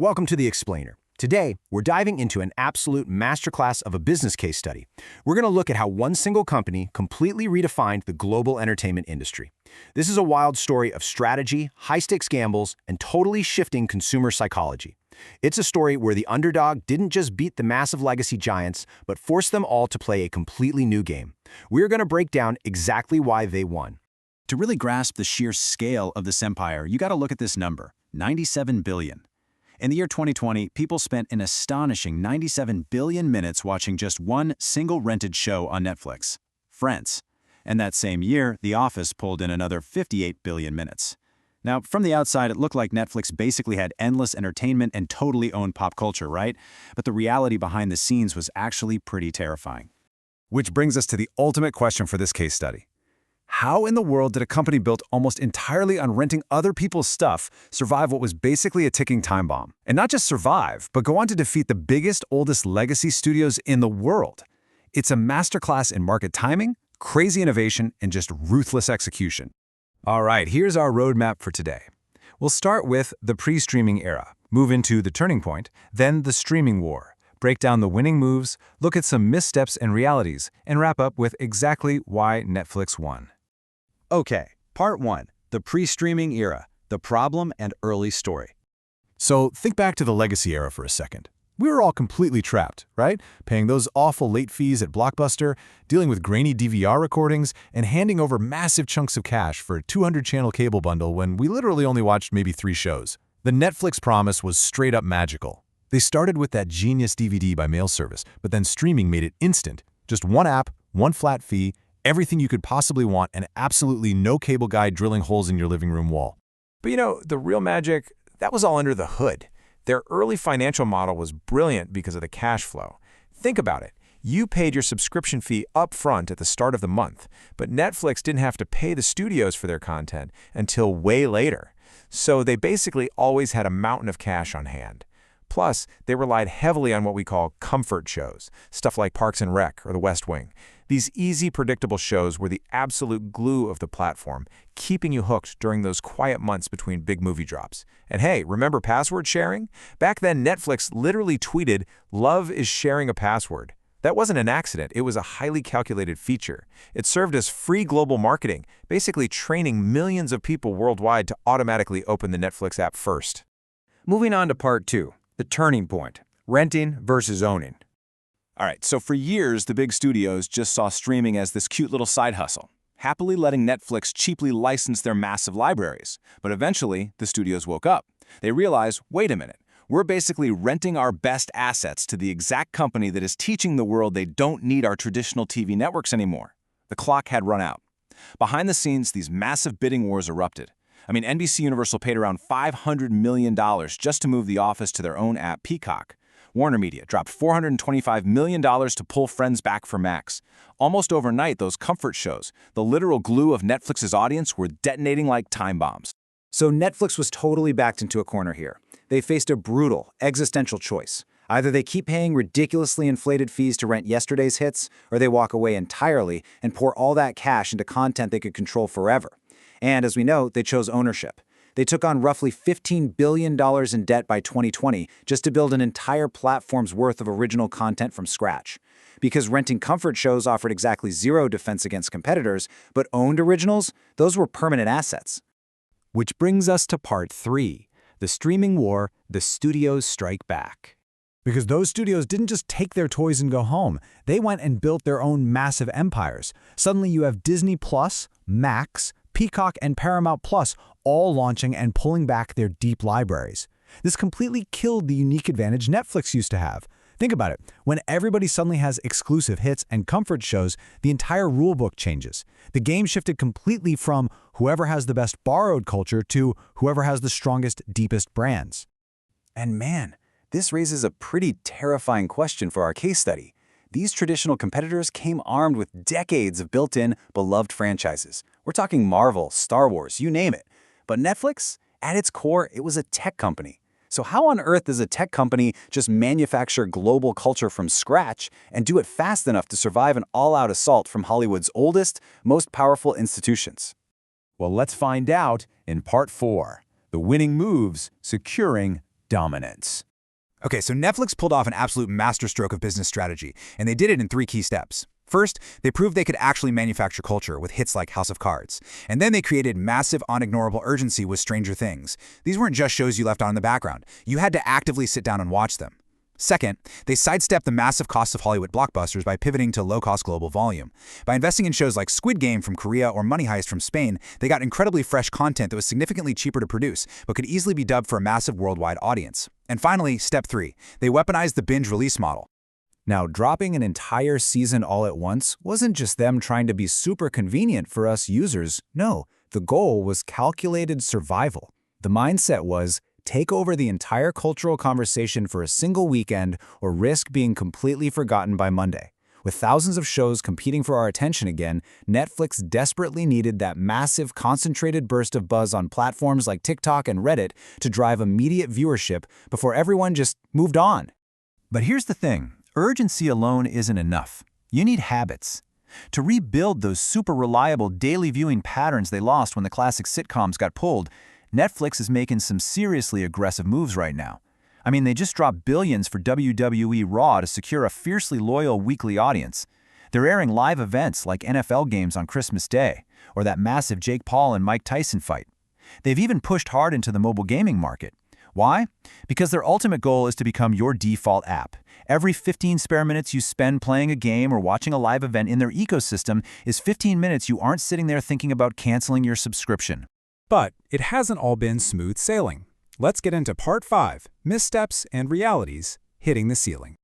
Welcome to The Explainer. Today, we're diving into an absolute masterclass of a business case study. We're going to look at how one single company completely redefined the global entertainment industry. This is a wild story of strategy, high-stakes gambles, and totally shifting consumer psychology. It's a story where the underdog didn't just beat the massive legacy giants, but forced them all to play a completely new game. We're going to break down exactly why they won. To really grasp the sheer scale of this empire, you got to look at this number, 97 billion. In the year 2020, people spent an astonishing 97 billion minutes watching just one single rented show on Netflix, Friends. And that same year, The Office pulled in another 58 billion minutes. Now, from the outside, it looked like Netflix basically had endless entertainment and totally owned pop culture, right? But the reality behind the scenes was actually pretty terrifying. Which brings us to the ultimate question for this case study. How in the world did a company built almost entirely on renting other people's stuff survive what was basically a ticking time bomb? And not just survive, but go on to defeat the biggest, oldest legacy studios in the world. It's a masterclass in market timing, crazy innovation, and just ruthless execution. All right, here's our roadmap for today. We'll start with the pre-streaming era, move into the turning point, then the streaming war, break down the winning moves, look at some missteps and realities, and wrap up with exactly why Netflix won. Okay, part 1, the pre-streaming era, the problem and early story. So think back to the legacy era for a second. We were all completely trapped, right? Paying those awful late fees at Blockbuster, dealing with grainy DVR recordings, and handing over massive chunks of cash for a 200-channel cable bundle when we literally only watched maybe 3 shows. The Netflix promise was straight up magical. They started with that genius DVD by mail service, but then streaming made it instant. Just one app, one flat fee, everything you could possibly want, and absolutely no cable guy drilling holes in your living room wall. But the real magic, that was all under the hood. Their early financial model was brilliant because of the cash flow. Think about it. You paid your subscription fee up front at the start of the month, but Netflix didn't have to pay the studios for their content until way later. So they basically always had a mountain of cash on hand. Plus, they relied heavily on what we call comfort shows, stuff like Parks and Rec or The West Wing. These easy, predictable shows were the absolute glue of the platform, keeping you hooked during those quiet months between big movie drops. And hey, remember password sharing? Back then, Netflix literally tweeted, "Love is sharing a password." That wasn't an accident. It was a highly calculated feature. It served as free global marketing, basically training millions of people worldwide to automatically open the Netflix app first. Moving on to part 2, the turning point, renting versus owning. All right, so for years, the big studios just saw streaming as this cute little side hustle, happily letting Netflix cheaply license their massive libraries. But eventually, the studios woke up. They realized, wait a minute, we're basically renting our best assets to the exact company that is teaching the world they don't need our traditional TV networks anymore. The clock had run out. Behind the scenes, these massive bidding wars erupted. NBC Universal paid around $500 million just to move The Office to their own app, Peacock. Warner Media dropped $425 million to pull Friends back for Max. Almost overnight, those comfort shows, the literal glue of Netflix's audience, were detonating like time bombs. So Netflix was totally backed into a corner here. They faced a brutal, existential choice. Either they keep paying ridiculously inflated fees to rent yesterday's hits, or they walk away entirely and pour all that cash into content they could control forever. And as we know, they chose ownership. They took on roughly $15 billion in debt by 2020 just to build an entire platform's worth of original content from scratch. Because renting comfort shows offered exactly zero defense against competitors, but owned originals, those were permanent assets. Which brings us to part 3, the streaming war, the studios strike back. Because those studios didn't just take their toys and go home. They went and built their own massive empires. Suddenly you have Disney+, Max, Peacock, and Paramount Plus all launching and pulling back their deep libraries. This completely killed the unique advantage Netflix used to have. Think about it. When everybody suddenly has exclusive hits and comfort shows, the entire rulebook changes. The game shifted completely from whoever has the best borrowed culture to whoever has the strongest, deepest brands. And man, this raises a pretty terrifying question for our case study. These traditional competitors came armed with decades of built-in, beloved franchises. We're talking Marvel, Star Wars, you name it. But Netflix, at its core, it was a tech company. So how on earth does a tech company just manufacture global culture from scratch and do it fast enough to survive an all-out assault from Hollywood's oldest, most powerful institutions? Well, let's find out in part 4, the winning moves securing dominance. Okay, so Netflix pulled off an absolute masterstroke of business strategy, and they did it in 3 key steps. First, they proved they could actually manufacture culture with hits like House of Cards. And then they created massive, unignorable urgency with Stranger Things. These weren't just shows you left on in the background. You had to actively sit down and watch them. Second, they sidestepped the massive costs of Hollywood blockbusters by pivoting to low-cost global volume. By investing in shows like Squid Game from Korea or Money Heist from Spain, they got incredibly fresh content that was significantly cheaper to produce, but could easily be dubbed for a massive worldwide audience. And finally, step 3, they weaponized the binge release model. Now, dropping an entire season all at once wasn't just them trying to be super convenient for us users. No, the goal was calculated survival. The mindset was, take over the entire cultural conversation for a single weekend or risk being completely forgotten by Monday. With thousands of shows competing for our attention again, Netflix desperately needed that massive, concentrated burst of buzz on platforms like TikTok and Reddit to drive immediate viewership before everyone just moved on. But here's the thing. Urgency alone isn't enough. You need habits. To rebuild those super reliable daily viewing patterns they lost when the classic sitcoms got pulled, Netflix is making some seriously aggressive moves right now. I mean, they just dropped billions for WWE Raw to secure a fiercely loyal weekly audience. They're airing live events like NFL games on Christmas Day, or that massive Jake Paul and Mike Tyson fight. They've even pushed hard into the mobile gaming market. Why? Because their ultimate goal is to become your default app. Every 15 spare minutes you spend playing a game or watching a live event in their ecosystem is 15 minutes you aren't sitting there thinking about canceling your subscription. But it hasn't all been smooth sailing. Let's get into Part 5, Missteps and Realities Hitting the Ceiling.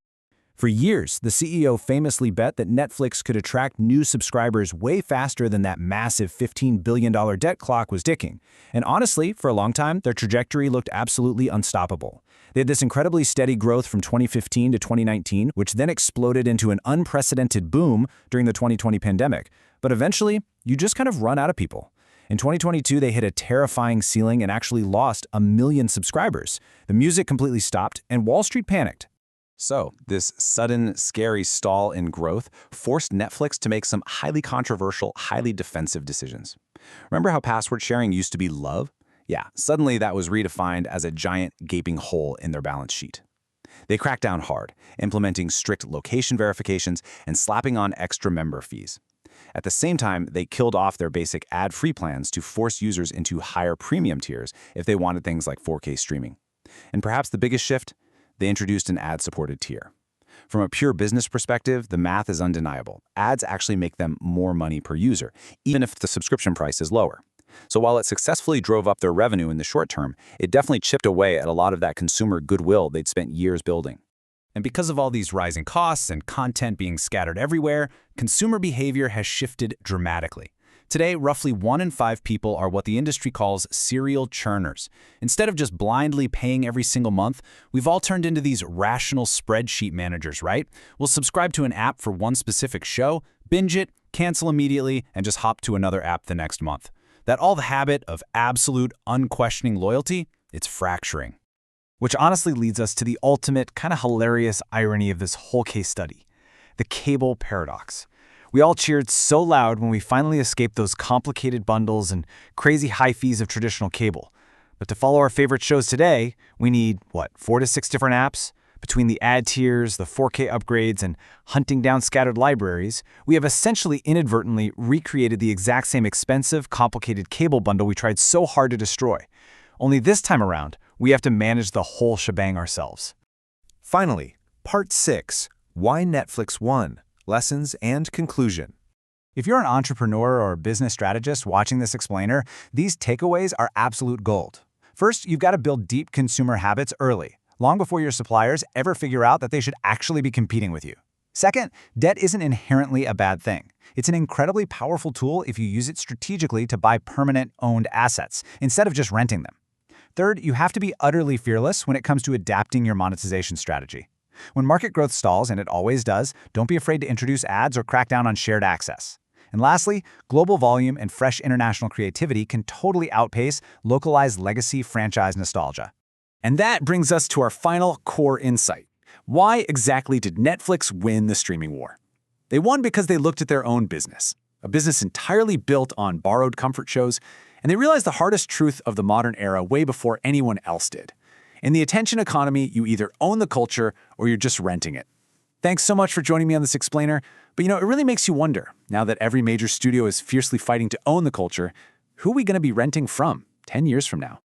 For years, the CEO famously bet that Netflix could attract new subscribers way faster than that massive $15 billion debt clock was ticking. And honestly, for a long time, their trajectory looked absolutely unstoppable. They had this incredibly steady growth from 2015 to 2019, which then exploded into an unprecedented boom during the 2020 pandemic. But eventually, you just kind of run out of people. In 2022, they hit a terrifying ceiling and actually lost 1 million subscribers. The music completely stopped, and Wall Street panicked. So, this sudden, scary stall in growth forced Netflix to make some highly controversial, highly defensive decisions. Remember how password sharing used to be love? Yeah, suddenly that was redefined as a giant, gaping hole in their balance sheet. They cracked down hard, implementing strict location verifications and slapping on extra member fees. At the same time, they killed off their basic ad-free plans to force users into higher premium tiers if they wanted things like 4K streaming. And perhaps the biggest shift? They introduced an ad-supported tier. From a pure business perspective, the math is undeniable. Ads actually make them more money per user, even if the subscription price is lower. So while it successfully drove up their revenue in the short term, it definitely chipped away at a lot of that consumer goodwill they'd spent years building. And because of all these rising costs and content being scattered everywhere, consumer behavior has shifted dramatically. Today, roughly 1 in 5 people are what the industry calls serial churners. Instead of just blindly paying every single month, we've all turned into these rational spreadsheet managers, right? We'll subscribe to an app for one specific show, binge it, cancel immediately, and just hop to another app the next month. That all the habit of absolute, unquestioning loyalty, it's fracturing. Which honestly leads us to the ultimate, kind of hilarious irony of this whole case study, the cable paradox. We all cheered so loud when we finally escaped those complicated bundles and crazy high fees of traditional cable. But to follow our favorite shows today, we need, 4 to 6 different apps? Between the ad tiers, the 4K upgrades, and hunting down scattered libraries, we have essentially inadvertently recreated the exact same expensive, complicated cable bundle we tried so hard to destroy. Only this time around, we have to manage the whole shebang ourselves. Finally, Part 6, Why Netflix Won. Lessons and conclusion. If you're an entrepreneur or business strategist watching this explainer, these takeaways are absolute gold. First, you've got to build deep consumer habits early, long before your suppliers ever figure out that they should actually be competing with you. Second, debt isn't inherently a bad thing. It's an incredibly powerful tool if you use it strategically to buy permanent owned assets, instead of just renting them. Third, you have to be utterly fearless when it comes to adapting your monetization strategy. When market growth stalls, and it always does, don't be afraid to introduce ads or crack down on shared access. And lastly, global volume and fresh international creativity can totally outpace localized legacy franchise nostalgia. And that brings us to our final core insight. Why exactly did Netflix win the streaming war? They won because they looked at their own business, a business entirely built on borrowed comfort shows, and they realized the hardest truth of the modern era way before anyone else did. In the attention economy, you either own the culture or you're just renting it. Thanks so much for joining me on this explainer. But it really makes you wonder, now that every major studio is fiercely fighting to own the culture, who are we going to be renting from 10 years from now?